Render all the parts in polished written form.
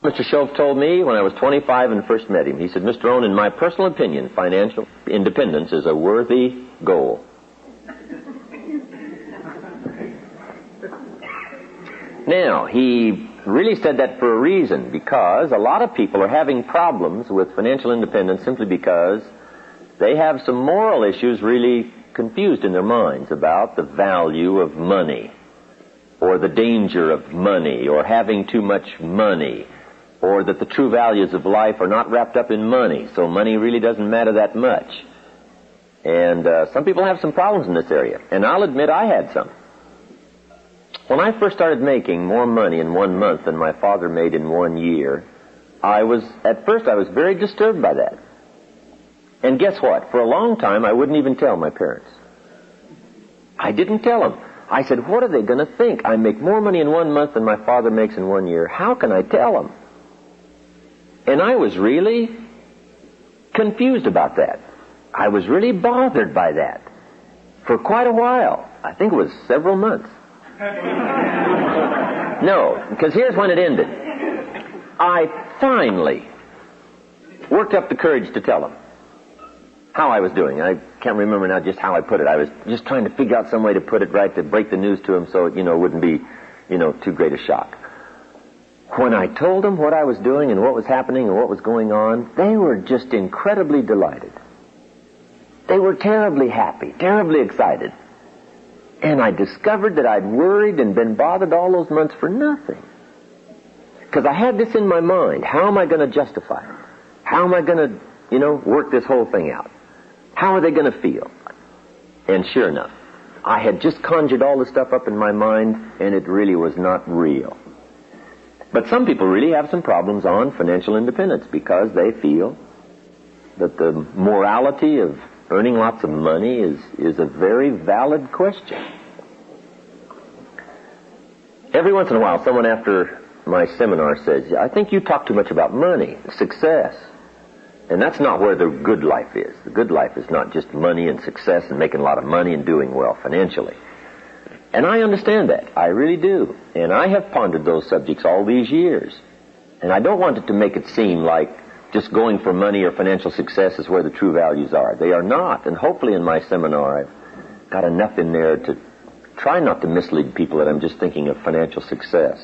Mr. Shove told me when I was 25 and first met him, he said, Mr. Rohn, in my personal opinion, financial independence is a worthy goal. Now, he really said that for a reason, because a lot of people are having problems with financial independence simply because they have some moral issues really confused in their minds about the value of money, or the danger of money, or having too much money, or that the true values of life are not wrapped up in money, so money really doesn't matter that much. And some people have some problems in this area, and I'll admit I had some. When I first started making more money in 1 month than my father made in 1 year, at first I was very disturbed by that. And guess what? For a long time, I wouldn't even tell my parents. I didn't tell them. I said, what are they going to think? I make more money in 1 month than my father makes in 1 year. How can I tell them? And I was really confused about that. I was really bothered by that for quite a while. I think it was several months. No, because here's when it ended. I finally worked up the courage to tell them how I was doing. I can't remember now just how I put it. I was just trying to figure out some way to put it right, to break the news to them so it, wouldn't be, too great a shock. When I told them what I was doing and what was happening and what was going on, they were just incredibly delighted. They were terribly happy, terribly excited. And I discovered that I'd worried and been bothered all those months for nothing. Because I had this in my mind. How am I going to justify it? How am I going to, work this whole thing out? How are they going to feel? And sure enough, I had just conjured all this stuff up in my mind, and it really was not real. But some people really have some problems on financial independence because they feel that the morality of earning lots of money is a very valid question. Every once in a while, someone after my seminar says, I think you talk too much about money, success. And that's not where the good life is. The good life is not just money and success and making a lot of money and doing well financially. And I understand that. I really do. And I have pondered those subjects all these years. And I don't want it to make it seem like just going for money or financial success is where the true values are. They are not. And hopefully in my seminar I've got enough in there to try not to mislead people that I'm just thinking of financial success.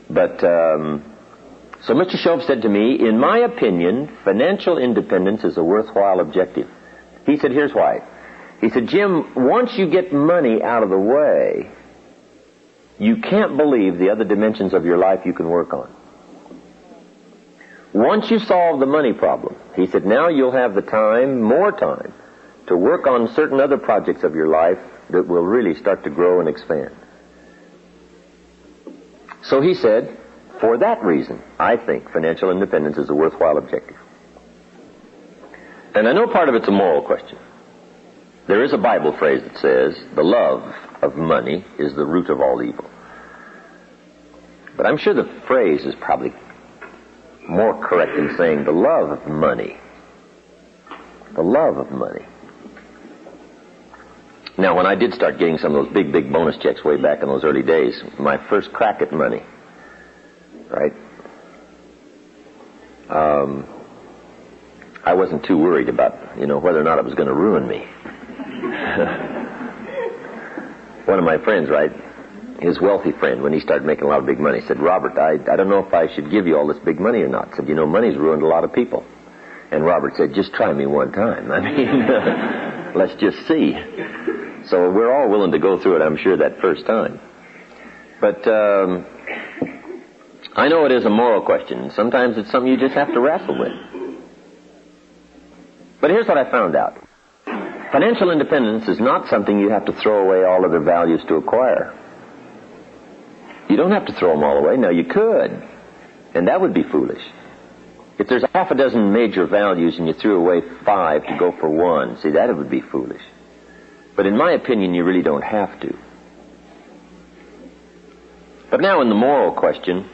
But, so Mr. Shove said to me, in my opinion, financial independence is a worthwhile objective. He said, here's why. He said, Jim, once you get money out of the way, you can't believe the other dimensions of your life you can work on. Once you solve the money problem, he said, now you'll have the time, more time, to work on certain other projects of your life that will really start to grow and expand. So he said, for that reason, I think financial independence is a worthwhile objective. And I know part of it's a moral question. There is a Bible phrase that says, the love of money is the root of all evil. But I'm sure the phrase is probably more correct in saying the love of money. The love of money. Now, when I did start getting some of those big bonus checks way back in those early days, my first crack at money, right? I wasn't too worried about, whether or not it was going to ruin me. One of my friends, right, his wealthy friend, when he started making a lot of big money, said, Robert, I don't know if I should give you all this big money or not. Said, money's ruined a lot of people. And Robert said, just try me one time. I mean, let's just see. So we're all willing to go through it, I'm sure, that first time. But I know it is a moral question. Sometimes it's something you just have to wrestle with. But here's what I found out. Financial independence is not something you have to throw away all other values to acquire. You don't have to throw them all away. Now, you could, and that would be foolish. If there's half a dozen major values and you threw away 5 to go for 1, see, that would be foolish. But in my opinion, you really don't have to. But now in the moral question,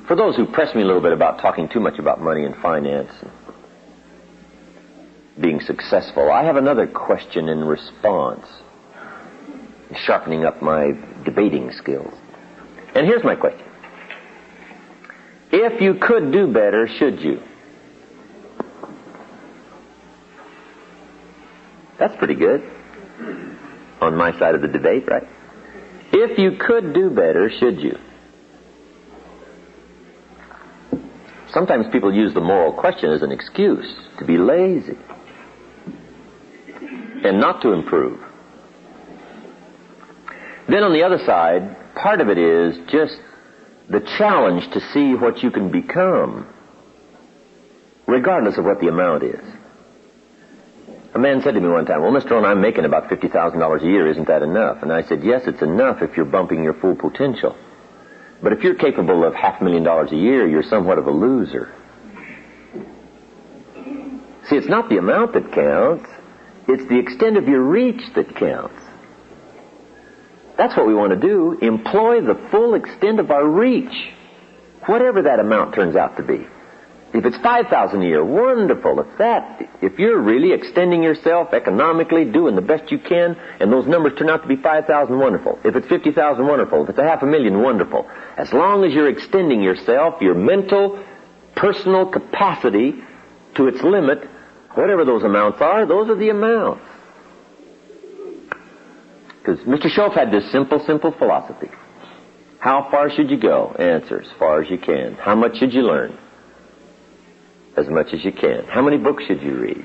for those who press me a little bit about talking too much about money and finance and being successful, I have another question in response, sharpening up my debating skills. And here's my question. If you could do better, should you? That's pretty good. On my side of the debate, right? If you could do better, should you? Sometimes people use the moral question as an excuse to be lazy and not to improve. Then on the other side, part of it is just the challenge to see what you can become, regardless of what the amount is. A man said to me one time, well, Mr. Rohn, I'm making about $50,000 a year. Isn't that enough? And I said, yes, it's enough if you're bumping your full potential. But if you're capable of $500,000 a year, you're somewhat of a loser. See, it's not the amount that counts. It's the extent of your reach that counts. That's what we want to do. Employ the full extent of our reach, whatever that amount turns out to be. If it's $5,000 a year, wonderful. If you're really extending yourself economically, doing the best you can, and those numbers turn out to be $5,000, wonderful. If it's $50,000, wonderful. If it's $500,000, wonderful. As long as you're extending yourself, your mental, personal capacity to its limit, whatever those amounts are, those are the amounts. Because Mr. Schoaf had this simple philosophy. How far should you go? Answer, as far as you can. How much should you learn? As much as you can. How many books should you read?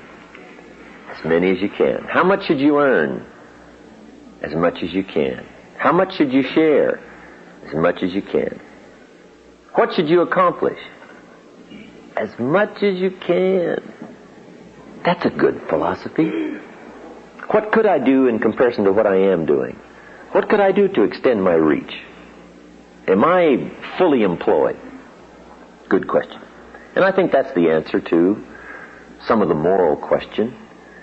As many as you can. How much should you earn? As much as you can. How much should you share? As much as you can. What should you accomplish? As much as you can. That's a good philosophy. What could I do in comparison to what I am doing? What could I do to extend my reach? Am I fully employed? Good question. And I think that's the answer to some of the moral question.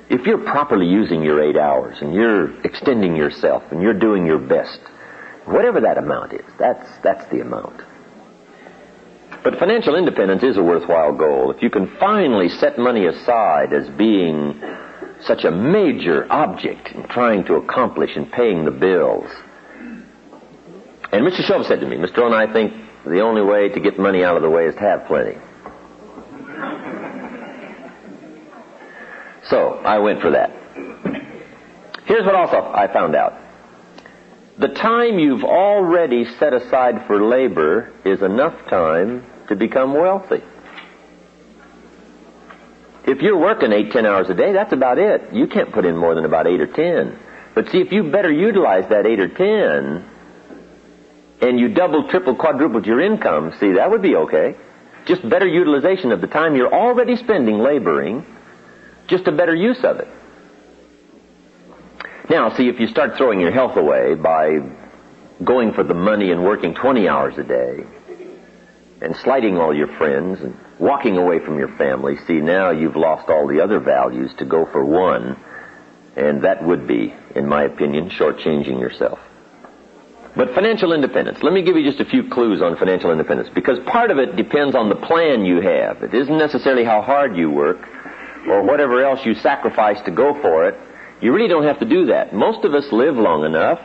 If you're properly using your 8 hours and you're extending yourself and you're doing your best, whatever that amount is, that's the amount. But financial independence is a worthwhile goal. If you can finally set money aside as being such a major object in trying to accomplish and paying the bills. And Mr. Schoaf said to me, Mr. Rohn, I think the only way to get money out of the way is to have plenty. So I went for that. Here's what also I found out. The time you've already set aside for labor is enough time to become wealthy. If you're working 8-10 hours a day, that's about it. You can't put in more than about 8 or 10. But see, if you better utilize that 8 or 10, and you double, triple, quadrupled your income, see, that would be okay. Just better utilization of the time you're already spending laboring, just a better use of it. Now, see, if you start throwing your health away by going for the money and working 20 hours a day, and slighting all your friends, and walking away from your family, see, now you've lost all the other values to go for one, and that would be, in my opinion, shortchanging yourself. But financial independence, let me give you just a few clues on financial independence, because part of it depends on the plan you have. It isn't necessarily how hard you work, or whatever else you sacrifice to go for it. You really don't have to do that. Most of us live long enough,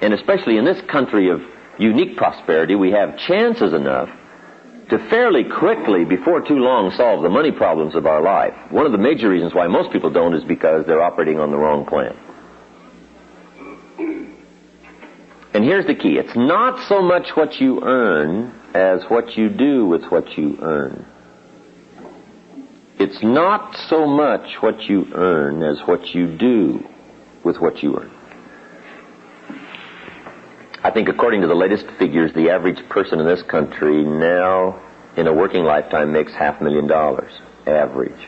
and especially in this country of unique prosperity, we have chances enough to fairly quickly, before too long, solve the money problems of our life. One of the major reasons why most people don't is because they're operating on the wrong plan. And here's the key. It's not so much what you earn as what you do with what you earn. It's not so much what you earn as what you do with what you earn. I think according to the latest figures, the average person in this country now in a working lifetime makes $500,000. Average.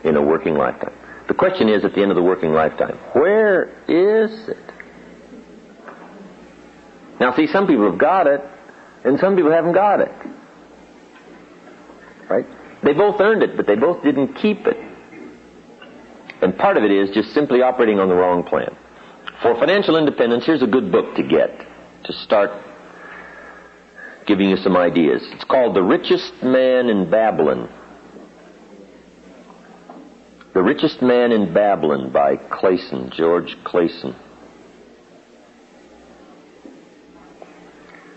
In a working lifetime. The question is, at the end of the working lifetime, where is it? Now see, some people have got it, and some people haven't got it. Right? They both earned it, but they both didn't keep it. And part of it is just simply operating on the wrong plan. For financial independence, here's a good book to get, to start giving you some ideas. It's called The Richest Man in Babylon. The Richest Man in Babylon by Clayson, George Clayson.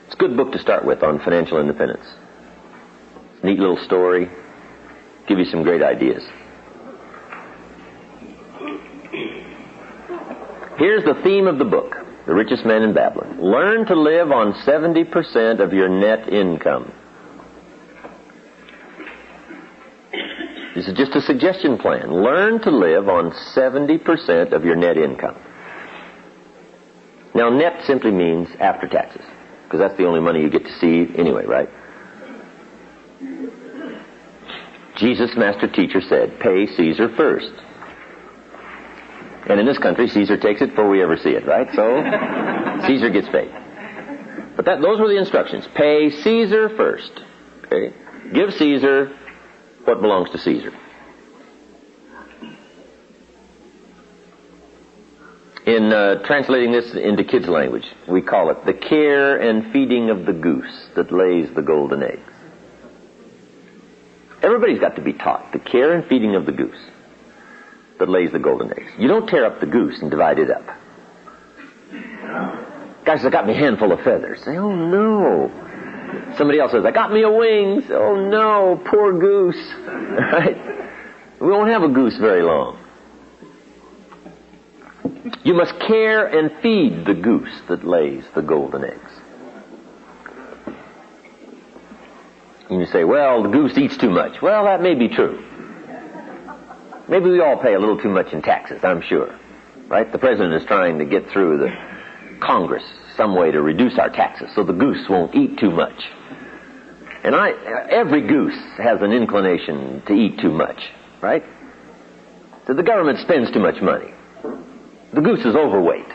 It's Good book to start with on financial independence. Neat little story. Give you some great ideas. Here's the theme of the book, The Richest Man in Babylon. Learn to live on 70% of your net income. This is just a suggestion plan. Learn to live on 70% of your net income. Now, net simply means after taxes, because that's the only money you get to see anyway, right? Jesus, master teacher, said, pay Caesar first. And in this country, Caesar takes it before we ever see it, right? So, Caesar gets paid. But those were the instructions. Pay Caesar first. Okay? Give Caesar what belongs to Caesar. In translating this into kids' language, we call it the care and feeding of the goose that lays the golden eggs. Everybody's got to be taught the care and feeding of the goose that lays the golden eggs. You don't tear up the goose and divide it up. Guys, I got me a handful of feathers. Say, oh no. Somebody else says, I got me a wing. Say, oh no, poor goose. Right? We won't have a goose very long. You must care and feed the goose that lays the golden eggs. And you say, well, the goose eats too much. Well, that may be true. Maybe we all pay a little too much in taxes, I'm sure. Right? The president is trying to get through the Congress some way to reduce our taxes so the goose won't eat too much. And every goose has an inclination to eat too much, right? So the government spends too much money. The goose is overweight.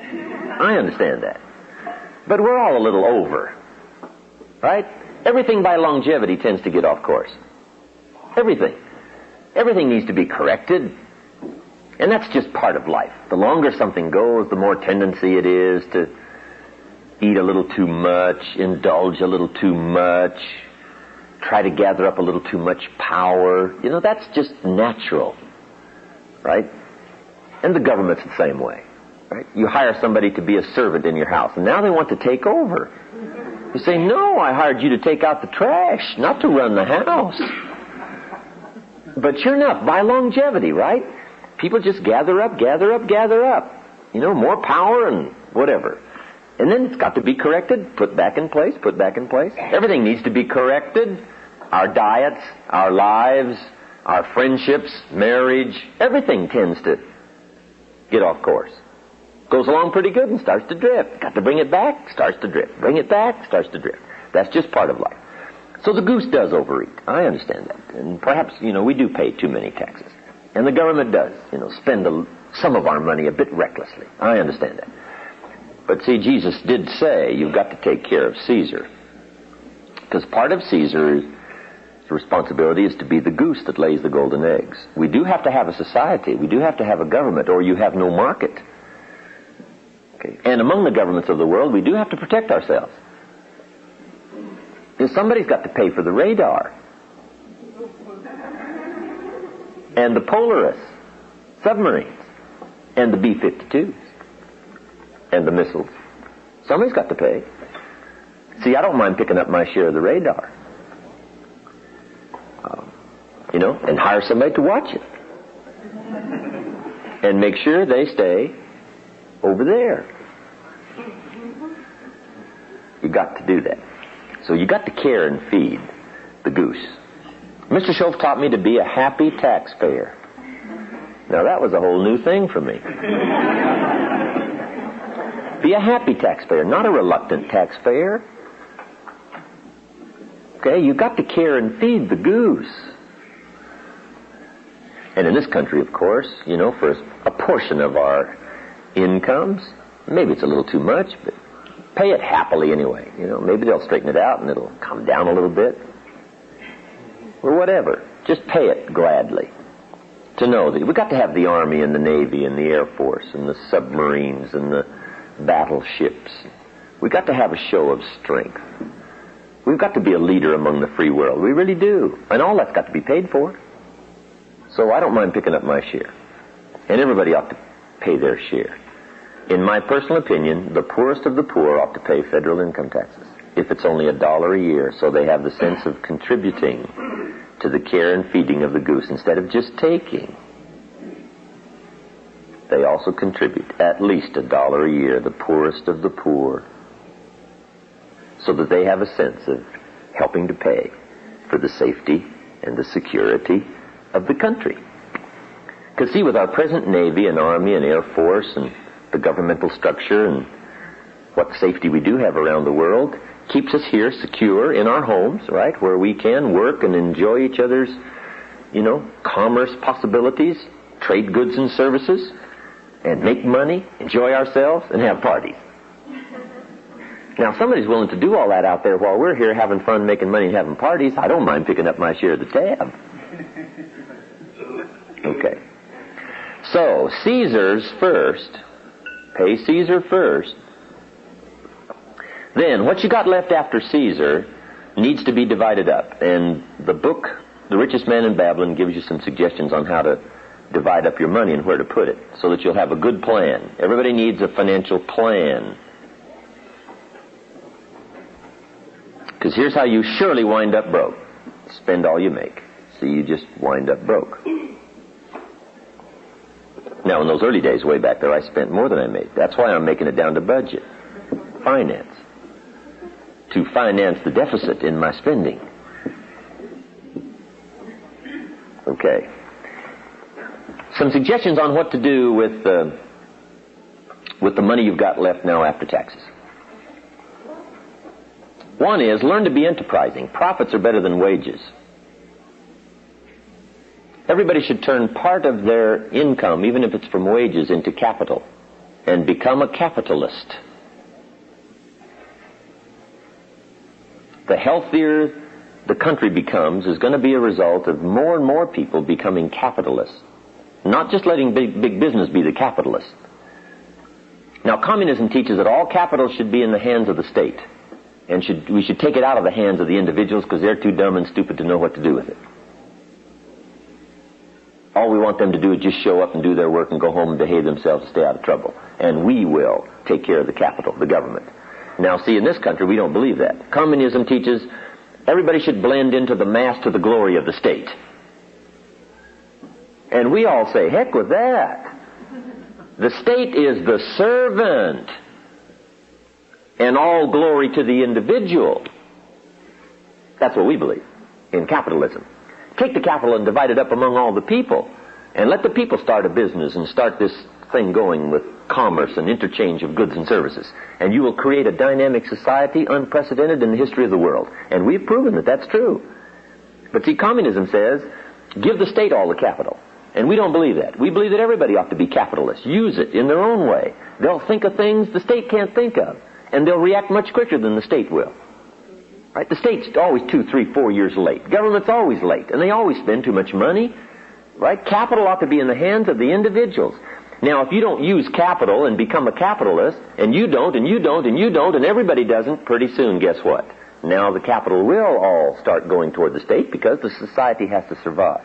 I understand that. But we're all a little over, right? Everything by longevity tends to get off course. Everything. Everything needs to be corrected. And that's just part of life. The longer something goes, the more tendency it is to eat a little too much, indulge a little too much, try to gather up a little too much power. You know, that's just natural, right? And the government's the same way, right? You hire somebody to be a servant in your house, and now they want to take over. You say, no, I hired you to take out the trash, not to run the house. But sure enough, by longevity, right? People just gather up. You know, more power and whatever. And then it's got to be corrected, put back in place. Everything needs to be corrected. Our diets, our lives, our friendships, marriage, everything tends to get off course. Goes along pretty good and starts to drift. Got to bring it back, starts to drift. Bring it back, starts to drift. That's just part of life. So the goose does overeat. I understand that. And perhaps, we do pay too many taxes. And the government does, spend some of our money a bit recklessly. I understand that. But see, Jesus did say you've got to take care of Caesar. Because part of Caesar's responsibility is to be the goose that lays the golden eggs. We do have to have a society. We do have to have a government, or you have no market. Okay. And among the governments of the world, we do have to protect ourselves. Somebody's got to pay for the radar. And the Polaris submarines. And the B-52s. And the missiles. Somebody's got to pay. See, I don't mind picking up my share of the radar. And hire somebody to watch it. And make sure they stay over there. You got to do that. So you got to care and feed the goose. Mr. Schultz taught me to be a happy taxpayer. Now that was a whole new thing for me. Be a happy taxpayer, not a reluctant taxpayer. Okay, you got to care and feed the goose. And in this country, of course, for a portion of our incomes, maybe it's a little too much, but pay it happily anyway. Maybe they'll straighten it out and it'll come down a little bit. Or whatever. Just pay it gladly. To know that we've got to have the Army and the Navy and the Air Force and the submarines and the battleships. We've got to have a show of strength. We've got to be a leader among the free world. We really do. And all that's got to be paid for. So I don't mind picking up my share. And everybody ought to pay their share. In my personal opinion, the poorest of the poor ought to pay federal income taxes. if it's only $1 a year, so they have the sense of contributing to the care and feeding of the goose instead of just taking. They also contribute at least $1 a year, the poorest of the poor, so that they have a sense of helping to pay for the safety and the security of the country. Because see, with our present Navy and Army and Air Force and the governmental structure and what safety we do have around the world, keeps us here secure in our homes, right, where we can work and enjoy each other's, commerce possibilities, trade goods and services, and make money, enjoy ourselves, and have parties. Now, somebody's willing to do all that out there while we're here having fun, making money, and having parties. I don't mind picking up my share of the tab. Okay. So, Caesar's first. Pay Caesar first. Then, what you got left after Caesar needs to be divided up. And the book, The Richest Man in Babylon, gives you some suggestions on how to divide up your money and where to put it so that you'll have a good plan. Everybody needs a financial plan. Because here's how you surely wind up broke. Spend all you make. So you just wind up broke. Now, in those early days way back there, I spent more than I made. That's why I'm making it down to budget. Finance. To finance the deficit in my spending. Okay. Some suggestions on what to do with the money you've got left now after taxes. One is, learn to be enterprising. Profits are better than wages. Everybody should turn part of their income, even if it's from wages, into capital and become a capitalist. The healthier the country becomes is going to be a result of more and more people becoming capitalists. Not just letting big business be the capitalist. Now, communism teaches that all capital should be in the hands of the state. And we should take it out of the hands of the individuals because they're too dumb and stupid to know what to do with it. All we want them to do is just show up and do their work and go home and behave themselves to stay out of trouble. And we will take care of the capital, the government. Now, see, in this country, we don't believe that. Communism teaches everybody should blend into the mass to the glory of the state. And we all say, heck with that. The state is the servant. And all glory to the individual. That's what we believe in capitalism. Take the capital and divide it up among all the people. And let the people start a business and start this thing going with commerce and interchange of goods and services. And you will create a dynamic society unprecedented in the history of the world. And we've proven that that's true. But see, communism says, give the state all the capital. And we don't believe that. We believe that everybody ought to be capitalists. Use it in their own way. They'll think of things the state can't think of. And they'll react much quicker than the state will. Right? The state's always 2, 3, 4 years late. Government's always late. And they always spend too much money. Right? Capital ought to be in the hands of the individuals. Now, if you don't use capital and become a capitalist, and you don't, and you don't, and you don't, and everybody doesn't, pretty soon, guess what? Now the capital will all start going toward the state because the society has to survive.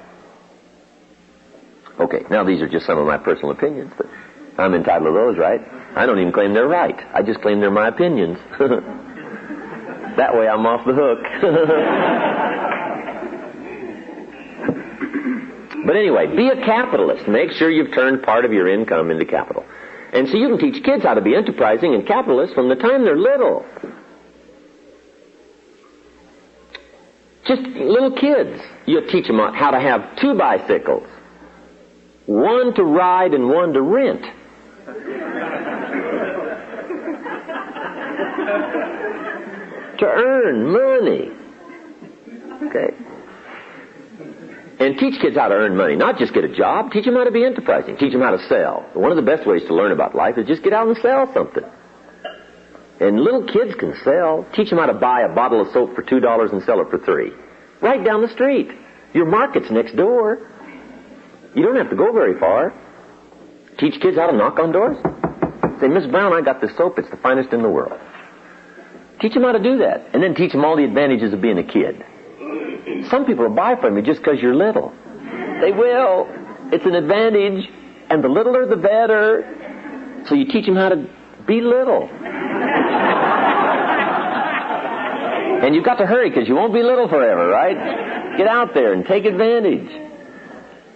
Okay, now these are just some of my personal opinions, but I'm entitled to those, right? I don't even claim they're right. I just claim they're my opinions. That way I'm off the hook. But anyway, be a capitalist. Make sure you've turned part of your income into capital. And so you can teach kids how to be enterprising and capitalists from the time they're little. Just little kids. You teach them how to have 2 bicycles. One to ride and one to rent. To earn money. Okay. And teach kids how to earn money. Not just get a job. Teach them how to be enterprising. Teach them how to sell. One of the best ways to learn about life is just get out and sell something. And little kids can sell. Teach them how to buy a bottle of soap for $2 and sell it for $3. Right down the street. Your market's next door. You don't have to go very far. Teach kids how to knock on doors. Say, Miss Brown, I got this soap. It's the finest in the world. Teach them how to do that. And then teach them all the advantages of being a kid. Some people will buy from you just because you're little. They will. It's an advantage. And the littler, the better. So you teach them how to be little. And you've got to hurry because you won't be little forever, right? Get out there and take advantage.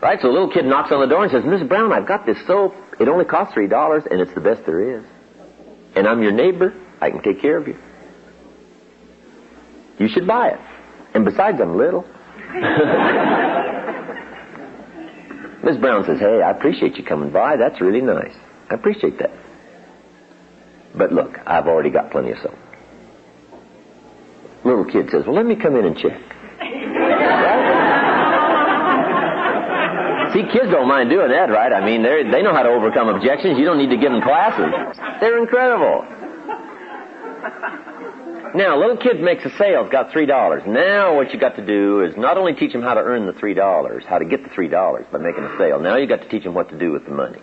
Right? So a little kid knocks on the door and says, Miss Brown, I've got this soap. It only costs $3 and it's the best there is. And I'm your neighbor. I can take care of you. You should buy it. And besides, I'm little. Miss Brown says, hey, I appreciate you coming by. That's really nice. I appreciate that. But look, I've already got plenty of soap. Little kid says, well, let me come in and check. Right? See, kids don't mind doing that, right? I mean, they know how to overcome objections. You don't need to give them classes. They're incredible. Now, a little kid makes a sale, it's got $3. Now what you got to do is not only teach him how to earn the $3, how to get the $3 by making a sale. Now you got to teach him what to do with the money.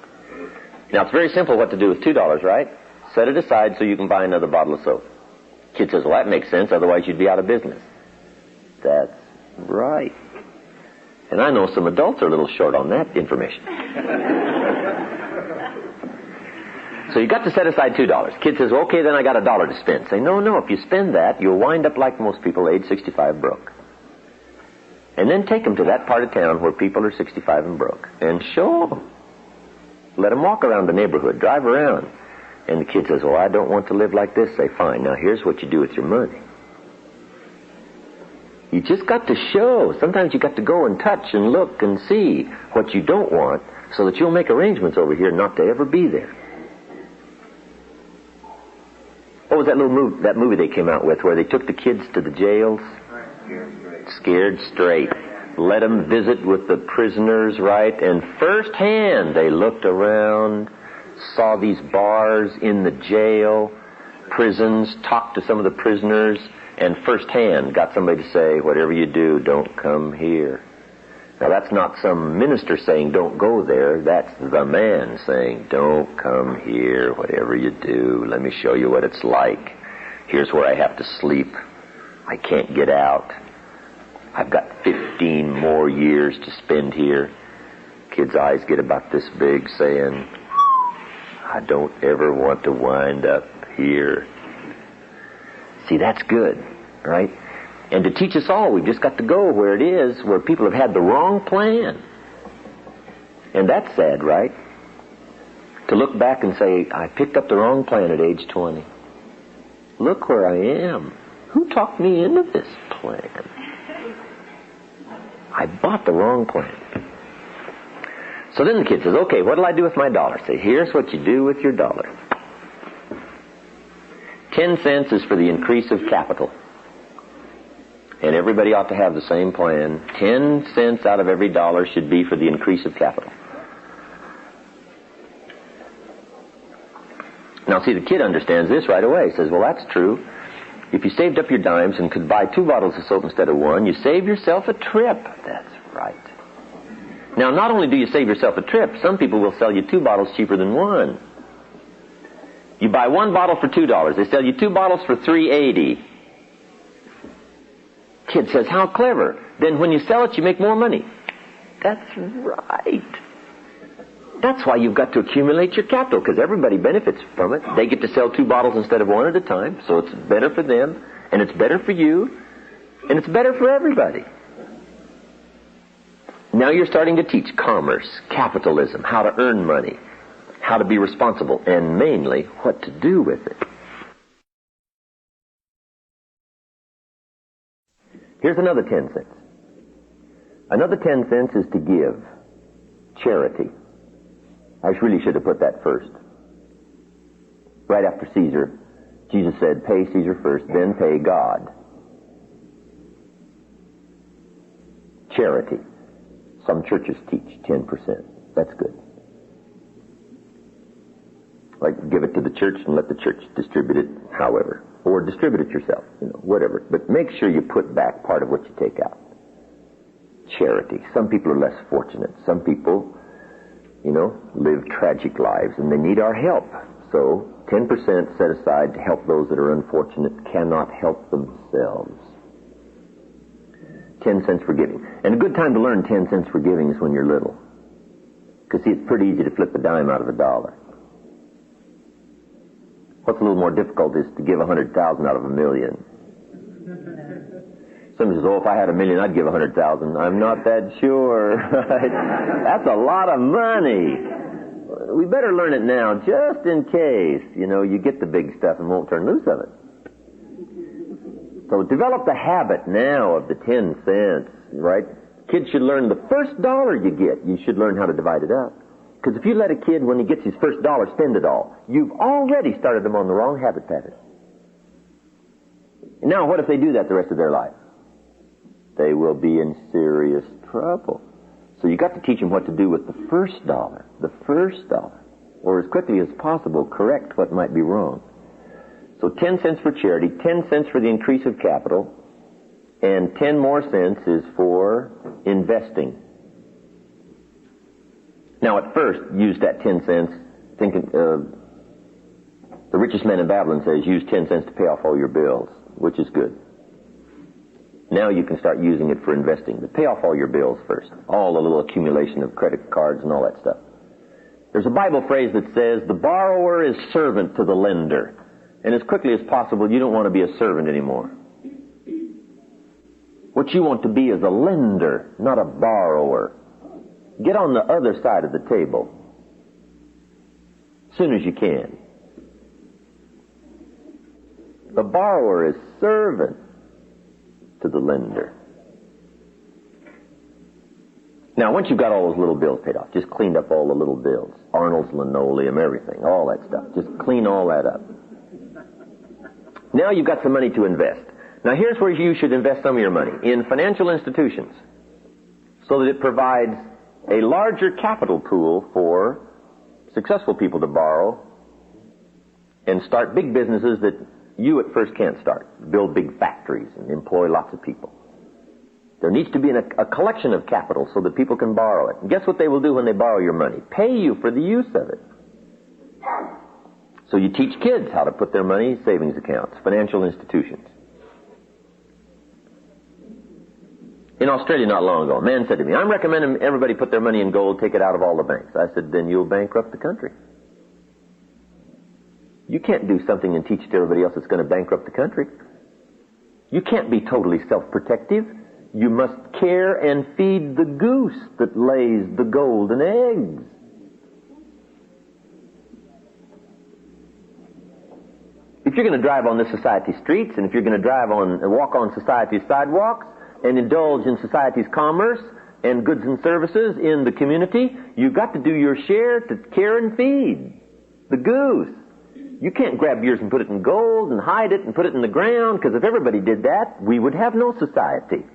Now, it's very simple what to do with $2, right? Set it aside so you can buy another bottle of soap. Kid says, well, that makes sense, otherwise you'd be out of business. That's right. And I know some adults are a little short on that information. So you got to set aside $2. Kid says, well, okay, then I got $1 to spend. Say, no, if you spend that, you'll wind up like most people, age 65, broke. And then take them to that part of town where people are 65 and broke. And show them. Let them walk around the neighborhood, drive around. And the kid says, well, I don't want to live like this. Say, fine, now here's what you do with your money. You just got to show. Sometimes you got to go and touch and look and see what you don't want so that you'll make arrangements over here not to ever be there. What was that movie they came out with where they took the kids to the jails? Scared Straight. Let them visit with the prisoners, right? And firsthand they looked around, saw these bars in the jail, prisons, talked to some of the prisoners, and firsthand got somebody to say, whatever you do, don't come here. Now that's not some minister saying don't go there. That's the man saying don't come here, whatever you do. Let me show you what it's like. Here's where I have to sleep. I can't get out. I've got 15 more years to spend here. Kid's eyes get about this big saying, I don't ever want to wind up here. See, that's good, right? And to teach us all, we've just got to go where it is, where people have had the wrong plan. And that's sad, right? To look back and say, I picked up the wrong plan at age 20. Look where I am. Who talked me into this plan? I bought the wrong plan. So then the kid says, okay, what'll I do with my $1? Say, here's what you do with your $1. 10 cents is for the increase of capital. And everybody ought to have the same plan. 10 cents out of every $1 should be for the increase of capital. Now, see, the kid understands this right away. He says, well, that's true. If you saved up your dimes and could buy 2 bottles of soap instead of 1, you save yourself a trip. That's right. Now, not only do you save yourself a trip, some people will sell you 2 bottles cheaper than 1. You buy 1 bottle for $2. They sell you 2 bottles for $3.80. Kid says, how clever. Then when you sell it, you make more money. That's right. That's why you've got to accumulate your capital, because everybody benefits from it. They get to sell 2 bottles instead of 1 at a time, so it's better for them, and it's better for you, and it's better for everybody. Now you're starting to teach commerce, capitalism, how to earn money, how to be responsible, and mainly what to do with it. Here's another 10 cents. Another 10 cents is to give. Charity. I really should have put that first. Right after Caesar, Jesus said, pay Caesar first, then pay God. Charity. Some churches teach 10%. That's good. Like, give it to the church and let the church distribute it however. Or distribute it yourself, whatever. But make sure you put back part of what you take out. Charity. Some people are less fortunate. Some people, live tragic lives and they need our help. So 10% set aside to help those that are unfortunate, cannot help themselves. 10 cents for giving. And a good time to learn 10 cents for giving is when you're little. Because see, it's pretty easy to flip a dime out of $1. What's a little more difficult is to give 100,000 out of 1,000,000. Somebody says, oh, if I had $1 million, I'd give 100,000. I'm not that sure. Right? That's a lot of money. We better learn it now, just in case, you get the big stuff and won't turn loose of it. So develop the habit now of the 10 cents, right? Kids should learn the first dollar you get, you should learn how to divide it up. Because if you let a kid, when he gets his first dollar, spend it all, you've already started them on the wrong habit pattern. Now, what if they do that the rest of their life? They will be in serious trouble. So you got to teach them what to do with the first dollar, or as quickly as possible, correct what might be wrong. So 10 cents for charity, 10 cents for the increase of capital, and 10 more cents is for investing. Now, at first, use that 10 cents, thinking, the richest man in Babylon says, use 10 cents to pay off all your bills, which is good. Now you can start using it for investing, but pay off all your bills first. All the little accumulation of credit cards and all that stuff. There's a Bible phrase that says, the borrower is servant to the lender. And as quickly as possible, you don't want to be a servant anymore. What you want to be is a lender, not a borrower. Get on the other side of the table as soon as you can. The borrower is servant to the lender. Now, once you've got all those little bills paid off, just cleaned up all the little bills, Arnold's linoleum, everything, all that stuff, just clean all that up. Now you've got some money to invest. Now here's where you should invest some of your money, in financial institutions, so that it provides a larger capital pool for successful people to borrow and start big businesses that you at first can't start. Build big factories and employ lots of people. There needs to be a collection of capital so that people can borrow it. And guess what they will do when they borrow your money? Pay you for the use of it. So you teach kids how to put their money in savings accounts, financial institutions. In Australia not long ago, a man said to me, I'm recommending everybody put their money in gold, take it out of all the banks. I said, then you'll bankrupt the country. You can't do something and teach it to everybody else that's going to bankrupt the country. You can't be totally self-protective. You must care and feed the goose that lays the golden eggs. If you're going to drive on this society's streets, and if you're going to walk on society's sidewalks, and indulge in society's commerce and goods and services in the community, you've got to do your share to care and feed the goose. You can't grab yours and put it in gold and hide it and put it in the ground, because if everybody did that, we would have no society.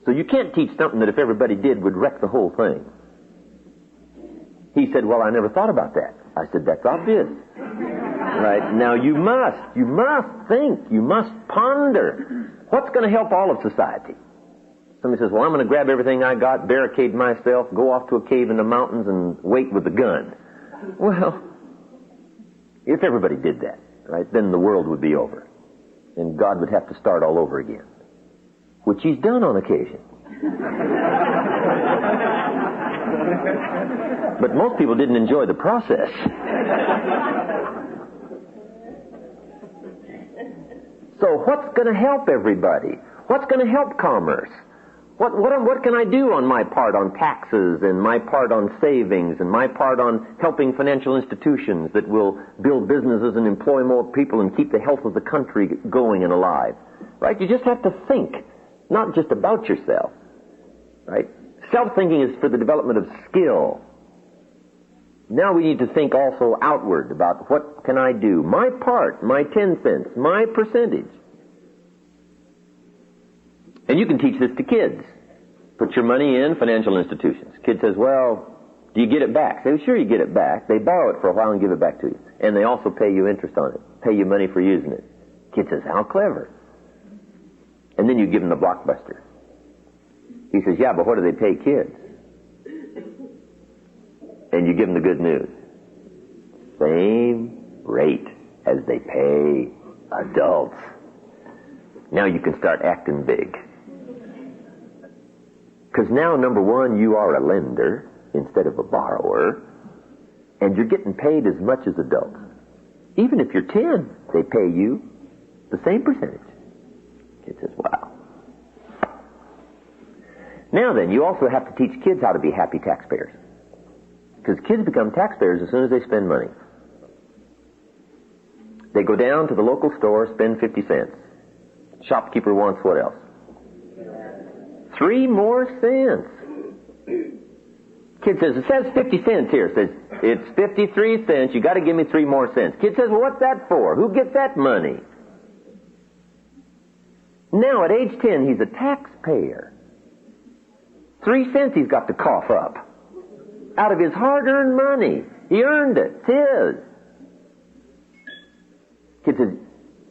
So you can't teach something that if everybody did would wreck the whole thing. He said, well, I never thought about that. I said, that's obvious. Right? Now you must think, you must ponder. What's going to help all of society? Somebody says, well, I'm going to grab everything I got, barricade myself, go off to a cave in the mountains and wait with a gun. Well, if everybody did that, right, then the world would be over. And God would have to start all over again. Which he's done on occasion. But most people didn't enjoy the process. So what's going to help everybody? What's going to help commerce? What can I do on my part on taxes and my part on savings and my part on helping financial institutions that will build businesses and employ more people and keep the health of the country going and alive? Right? You just have to think, not just about yourself. Right? Self-thinking is for the development of skill. Now we need to think also outward about what can I do? My part, my 10 cents, my percentage. And you can teach this to kids. Put your money in financial institutions. Kid says, well, do you get it back? Say, well, sure you get it back. They borrow it for a while and give it back to you. And they also pay you interest on it. Pay you money for using it. Kid says, how clever. And then you give him the blockbuster. He says, yeah, but what do they pay kids? And you give them the good news. Same rate as they pay adults. Now you can start acting big. Because now, number one, you are a lender instead of a borrower, and you're getting paid as much as adults. Even if you're 10, they pay you the same percentage. Kid says, wow. Now then, you also have to teach kids how to be happy taxpayers. Because kids become taxpayers as soon as they spend money. They go down to the local store, spend 50 cents. Shopkeeper wants what else? 3 more cents. Kid says, it says 50 cents here. Says, it's 53 cents. You got to give me 3 more cents. Kid says, well, what's that for? Who gets that money? Now, at age 10, he's a taxpayer. 3 cents he's got to cough up. Out of his hard-earned money. He earned it. It's his. Kid says,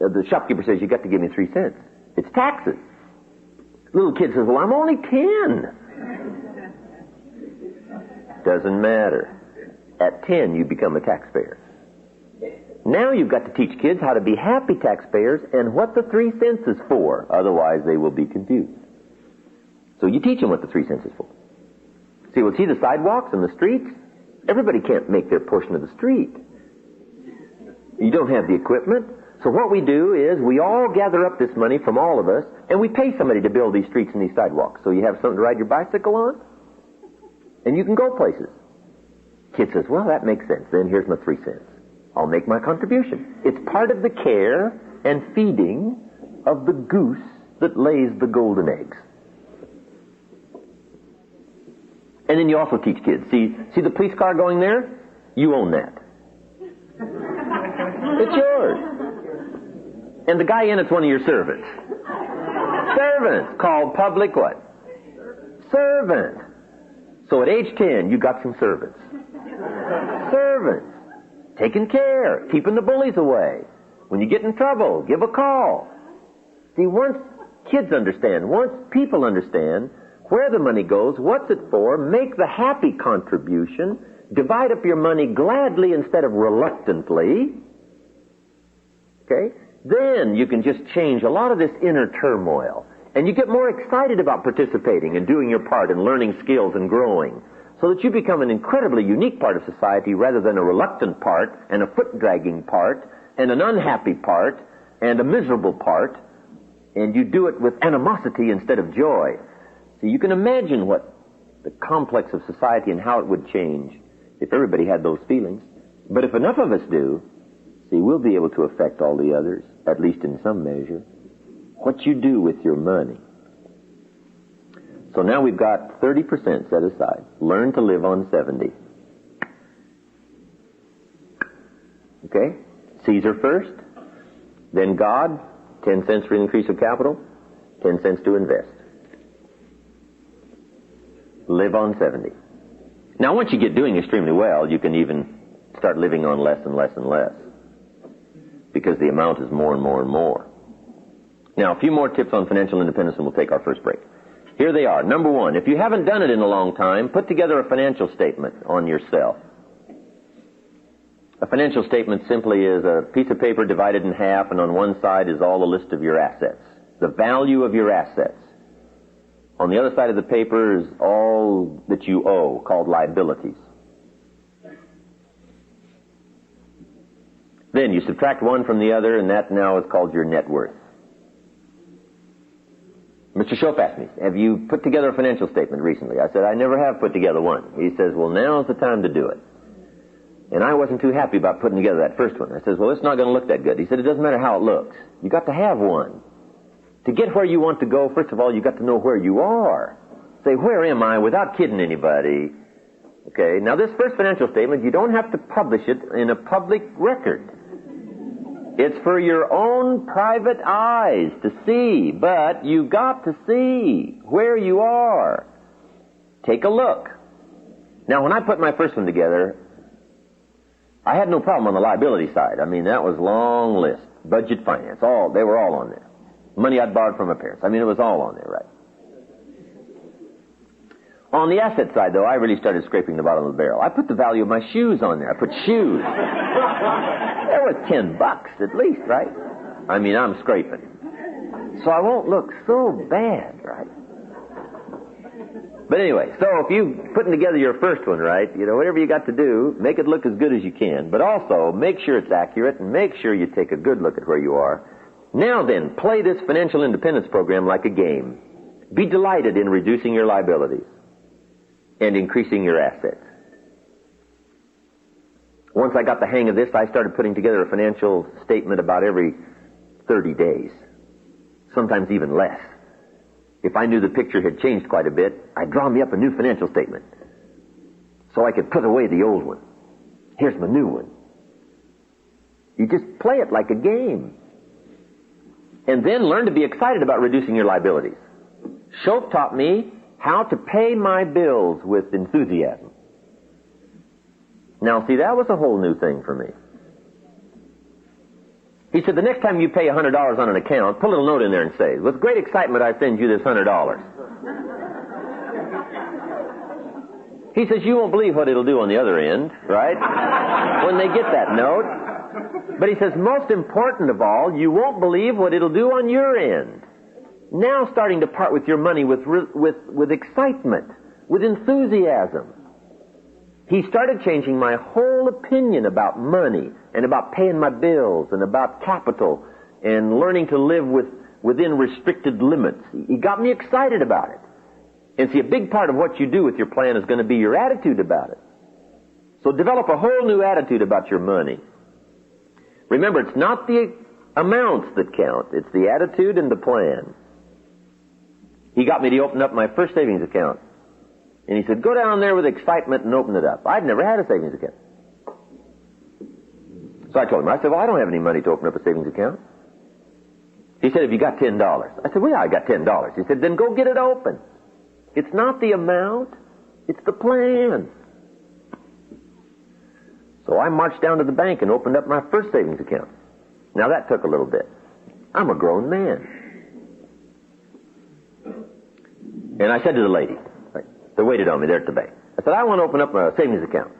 the shopkeeper says, you got to give me 3 cents. It's taxes. Little kid says, well, I'm only 10. Doesn't matter. At 10, you become a taxpayer. Now you've got to teach kids how to be happy taxpayers and what the 3 cents is for. Otherwise, they will be confused. So you teach them what the 3 cents is for. See, we'll see the sidewalks and the streets. Everybody can't make their portion of the street. You don't have the equipment. So what we do is we all gather up this money from all of us, and we pay somebody to build these streets and these sidewalks. So you have something to ride your bicycle on, and you can go places. Kid says, well, that makes sense. Then here's my 3 cents. I'll make my contribution. It's part of the care and feeding of the goose that lays the golden eggs. And then you also teach kids. See the police car going there? You own that. It's yours. And the guy in it's one of your servants. Servants, called public what? Servant. So at age 10, you got some servants. Servants. Taking care, keeping the bullies away. When you get in trouble, give a call. See, once kids understand, once people understand where the money goes, what's it for, make the happy contribution, divide up your money gladly instead of reluctantly, okay? Then you can just change a lot of this inner turmoil. And you get more excited about participating and doing your part and learning skills and growing, so that you become an incredibly unique part of society rather than a reluctant part and a foot-dragging part and an unhappy part and a miserable part, and you do it with animosity instead of joy. So you can imagine what the complex of society and how it would change if everybody had those feelings. But if enough of us do, see, we'll be able to affect all the others, at least in some measure. What you do with your money. So now we've got 30% set aside. Learn to live on 70. Okay? Caesar first, then God, 10 cents for increase of capital, 10 cents to invest. Live on 70. Now once you get doing extremely well, you can even start living on less and less and less, because the amount is more and more and more. Now a few more tips on financial independence and we'll take our first break. Here they are. Number 1, if you haven't done it in a long time, put together a financial statement on yourself. A financial statement simply is a piece of paper divided in half, and on one side is all the list of your assets, the value of your assets. On the other side of the paper is all that you owe, called liabilities. Then you subtract one from the other, and that now is called your net worth. Mr. Schopp asked me, have you put together a financial statement recently? I said, I never have put together one. He says, well, now's the time to do it. And I wasn't too happy about putting together that first one. I says, well, it's not going to look that good. He said, it doesn't matter how it looks. You got to have one. To get where you want to go, first of all, you got to know where you are. Say, where am I, without kidding anybody? Okay, now this first financial statement, you don't have to publish it in a public record. It's for your own private eyes to see, but you got to see where you are. Take a look. Now, when I put my first one together, I had no problem on the liability side. I mean, that was long list. Budget, finance, they were all on there. Money I'd borrowed from my parents. I mean, it was all on there, right? On the asset side, though, I really started scraping the bottom of the barrel. I put the value of my shoes on there. I put shoes. There was $10 at least, right? I mean, I'm scraping. So I won't look so bad, right? But anyway, so if you putting together your first one, right, whatever you got to do, make it look as good as you can. But also, make sure it's accurate and make sure you take a good look at where you are. Now then, play this financial independence program like a game. Be delighted in reducing your liabilities and increasing your assets. Once I got the hang of this, I started putting together a financial statement about every 30 days, sometimes even less. If I knew the picture had changed quite a bit, I'd draw me up a new financial statement so I could put away the old one. Here's my new one. You just play it like a game. And then learn to be excited about reducing your liabilities. Shoaff taught me how to pay my bills with enthusiasm. Now, see, that was a whole new thing for me. He said, the next time you pay $100 on an account, put a little note in there and say, with great excitement, I send you this $100. He says, you won't believe what it'll do on the other end, right? When they get that note. But he says, most important of all, you won't believe what it'll do on your end. Now starting to part with your money with excitement, with enthusiasm. He started changing my whole opinion about money and about paying my bills and about capital and learning to live within restricted limits. He got me excited about it. And see, a big part of what you do with your plan is going to be your attitude about it. So develop a whole new attitude about your money. Remember, it's not the amounts that count. It's the attitude and the plan. He got me to open up my first savings account. And he said, go down there with excitement and open it up. I'd never had a savings account. So I told him, I said, well, I don't have any money to open up a savings account. He said, have you got $10? I said, well, yeah, I got $10. He said, then go get it open. It's not the amount, it's the plan. So I marched down to the bank and opened up my first savings account. Now that took a little bit. I'm a grown man. And I said to the lady, they waited on me there at the bank. I said, I want to open up a savings account.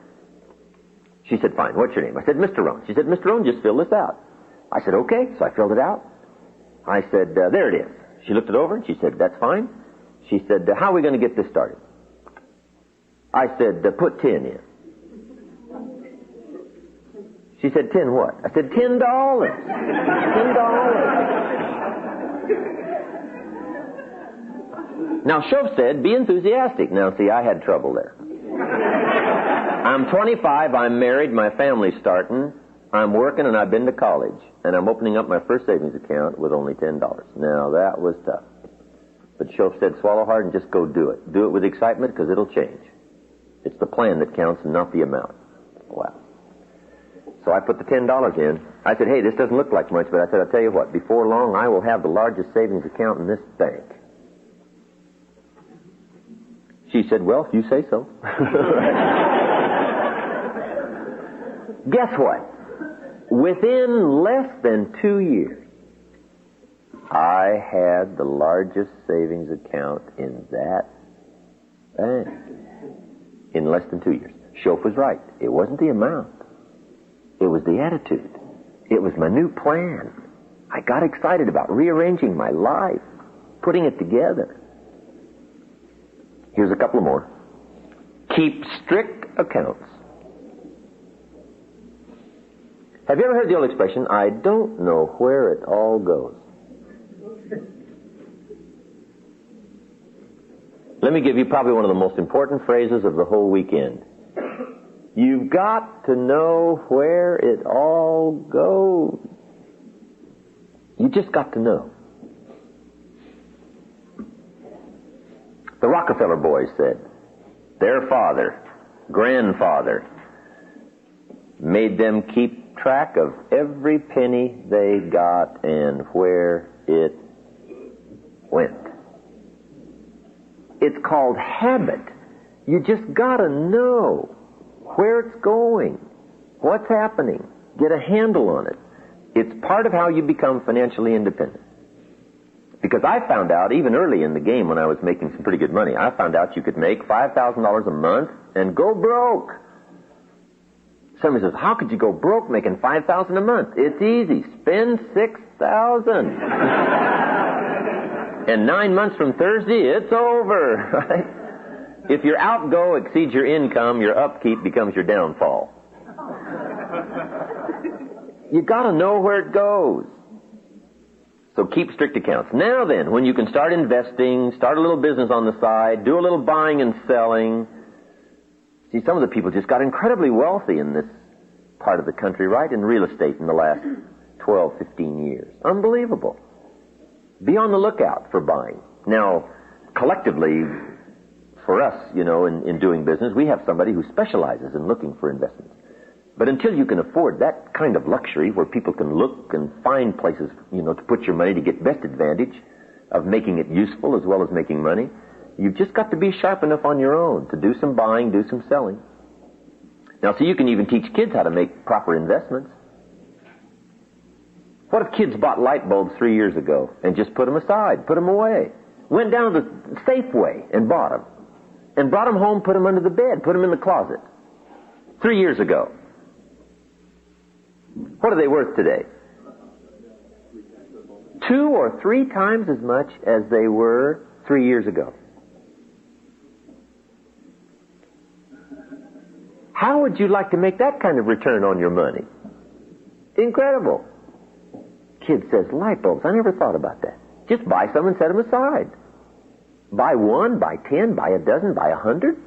She said, fine, what's your name? I said, Mr. Rohn. She said, Mr. Rohn, just fill this out. I said, okay. So I filled it out. I said, there it is. She looked it over and she said, that's fine. She said, how are we going to get this started? I said, put 10 in. She said, 10 what? I said, $10. $10. Now, Shoaff said, be enthusiastic. Now, see, I had trouble there. I'm 25, I'm married, my family's starting, I'm working, and I've been to college, and I'm opening up my first savings account with only $10. Now, that was tough. But Shoaff said, swallow hard and just go do it. Do it with excitement, because it'll change. It's the plan that counts and not the amount. Wow. So I put the $10 in. I said, hey, this doesn't look like much, but I said, I'll tell you what, before long, I will have the largest savings account in this bank. She said, well, if you say so. Guess what? Within less than 2 years, I had the largest savings account in that bank. In less than 2 years. Shoaff was right. It wasn't the amount. It was the attitude. It was my new plan. I got excited about rearranging my life, putting it together. Here's a couple more. Keep strict accounts. Have you ever heard the old expression, I don't know where it all goes? Let me give you probably one of the most important phrases of the whole weekend. You've got to know where it all goes. You just got to know. The Rockefeller boys said their father, grandfather, made them keep track of every penny they got and where it went. It's called habit. You just gotta know where it's going, what's happening, get a handle on it. It's part of how you become financially independent. Because I found out, even early in the game when I was making some pretty good money, I found out you could make $5,000 a month and go broke. Somebody says, how could you go broke making $5,000 a month? It's easy. Spend $6,000. And 9 months from Thursday, it's over, right? If your outgo exceeds your income, your upkeep becomes your downfall. You gotta know where it goes. So keep strict accounts. Now then, when you can start investing, start a little business on the side, do a little buying and selling. See, some of the people just got incredibly wealthy in this part of the country, right, in real estate in the last 12, 15 years. Unbelievable. Be on the lookout for buying. Now, collectively, for us, in doing business, we have somebody who specializes in looking for investments. But until you can afford that kind of luxury where people can look and find places, to put your money to get best advantage of making it useful as well as making money, you've just got to be sharp enough on your own to do some buying, do some selling. Now, so you can even teach kids how to make proper investments. What if kids bought light bulbs 3 years ago and just put them aside, put them away, went down to the Safeway and bought them, and brought them home, put them under the bed, put them in the closet 3 years ago? What are they worth today? 2 or 3 times as much as they were 3 years ago. How would you like to make that kind of return on your money? Incredible. Kid says, light bulbs, I never thought about that. Just buy some and set them aside. Buy 1, buy 10, buy a dozen, buy 100.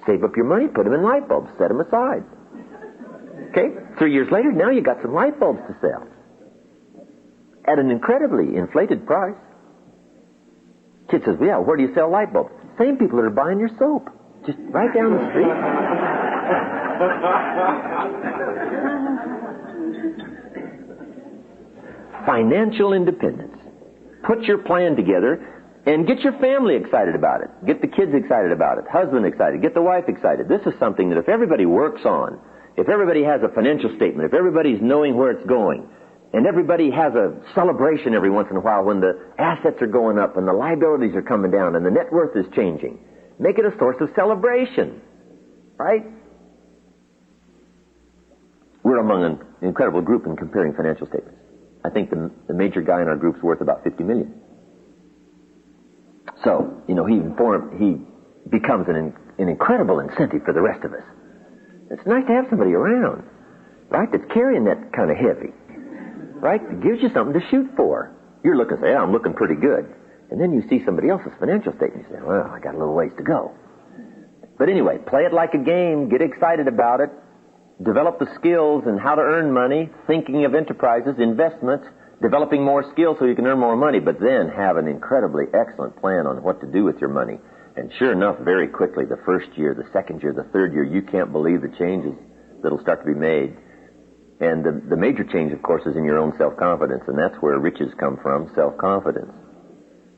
Save up your money, put them in light bulbs, set them aside. Okay? 3 years later, now you got some light bulbs to sell. At an incredibly inflated price. Kid says, well, yeah, where do you sell light bulbs? Same people that are buying your soap. Just right down the street. Financial independence. Put your plan together and get your family excited about it. Get the kids excited about it. Husband excited. Get the wife excited. This is something that if everybody works on, if everybody has a financial statement, if everybody's knowing where it's going, and everybody has a celebration every once in a while when the assets are going up and the liabilities are coming down and the net worth is changing, make it a source of celebration, right? We're among an incredible group in comparing financial statements. I think the major guy in our group's worth about $50 million. So, he becomes an incredible incentive for the rest of us. It's nice to have somebody around, right, that's carrying that kind of heavy, right? It gives you something to shoot for. You're looking and say, I'm looking pretty good. And then you see somebody else's financial statement. You say, well, I got a little ways to go. But anyway, play it like a game. Get excited about it. Develop the skills and how to earn money, thinking of enterprises, investments, developing more skills so you can earn more money, but then have an incredibly excellent plan on what to do with your money. And sure enough, very quickly, the first year, the second year, the third year, you can't believe the changes that'll start to be made. And the major change, of course, is in your own self-confidence, and that's where riches come from, self-confidence.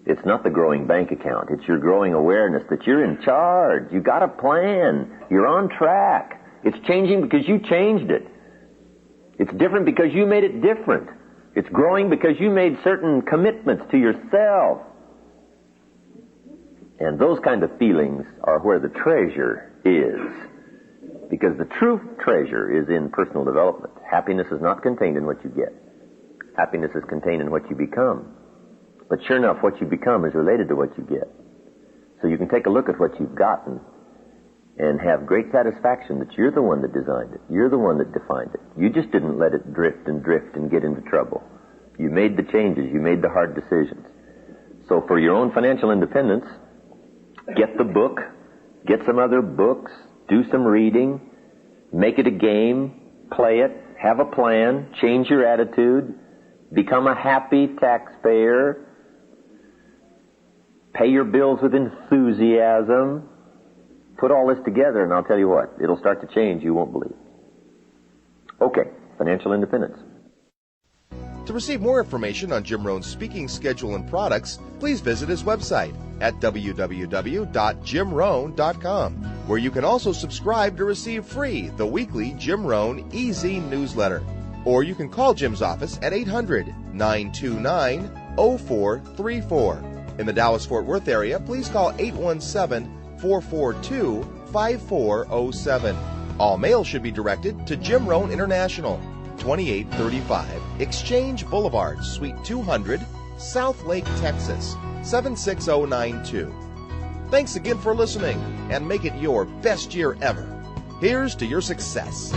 It's not the growing bank account. It's your growing awareness that you're in charge. You got a plan. You're on track. It's changing because you changed it. It's different because you made it different. It's growing because you made certain commitments to yourself. And those kind of feelings are where the treasure is. Because the true treasure is in personal development. Happiness is not contained in what you get. Happiness is contained in what you become. But sure enough, what you become is related to what you get. So you can take a look at what you've gotten and have great satisfaction that you're the one that designed it. You're the one that defined it. You just didn't let it drift and get into trouble. You made the changes. You made the hard decisions. So for your own financial independence, get the book, get some other books, do some reading, make it a game, play it, have a plan, change your attitude, become a happy taxpayer, pay your bills with enthusiasm. Put all this together, and I'll tell you what, it'll start to change. You won't believe. Okay, financial independence. To receive more information on Jim Rohn's speaking schedule and products, please visit his website at www.jimrohn.com, where you can also subscribe to receive free the weekly Jim Rohn EZ newsletter. Or you can call Jim's office at 800-929-0434. In the Dallas-Fort Worth area, please call 817-442-5407. All mail should be directed to Jim Rohn International, 2835 Exchange Boulevard, Suite 200, South Lake, Texas, 76092. Thanks again for listening, and make it your best year ever. Here's to your success.